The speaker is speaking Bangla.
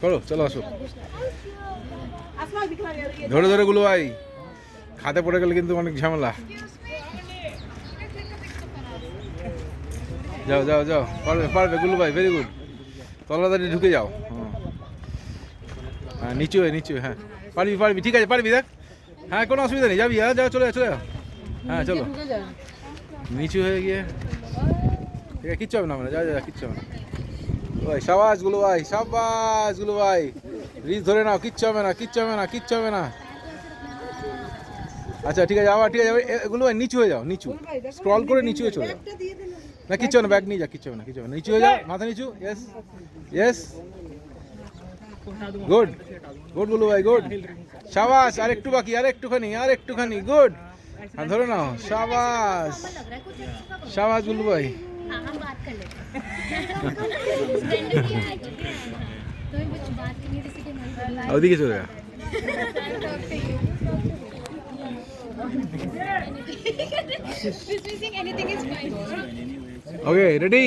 করো, চলো আসো। ধরে ধরে গুলো ভাই, খাতে পড়ে গেলে কিন্তু অনেক ঝামেলা। যাও যাও যাও, পারবে পারবে গুলো ভাই, ভেরি গুড। তলাদারি ঢুকে যাও। হ্যাঁ নিচু হয়ে নিচু, হ্যাঁ পারবি পারবি, ঠিক আছে পারবি, দেখ। হ্যাঁ কোনো অসুবিধা নেই, যাবি, হ্যাঁ যাও, চলে চলে যাও। হ্যাঁ চলো, নিচু হয়ে গিয়ে ঠিক আছে, কিচ্ছু হবে না, মানে যা যা, কিচ্ছু হবে না ভাই। সাবাস গুলো ভাই, সাবাস গুলো ভাই, রিচ ধরে নাও, কিচ্ছু হবে না, কিচ্ছু হবে না, কিচ্ছু হবে না। আচ্ছা ঠিক আছে, আবার ঠিক আছে, এগুলো ভাই নিচু হয়ে যাও, নিচু স্ক্রল করে নিচু হয়ে চলে যাও। না কিচ্ছু হবে না, ব্যাগ নিয়ে যা, কিচ্ছু হবে না, কিচ্ছু হবে না, নিচু হয়ে যাও, মাথা নিচু, ইয়েস ইয়েস, গুড গুড গুলো ভাই, গুড। সাবাস, আর একটু বাকি, আর একটুখানি, আর একটুখানি, গুড। হ্যাঁ ধরে নাও, সাবাস সাবাস গুলো ভাই। हाँ हम बात कर लेते हैं स्टैंडर्ड क्या है तो बात करनी जैसे कि हमारी ওদিকে চলে যা। dismissing anything is fine okay ready.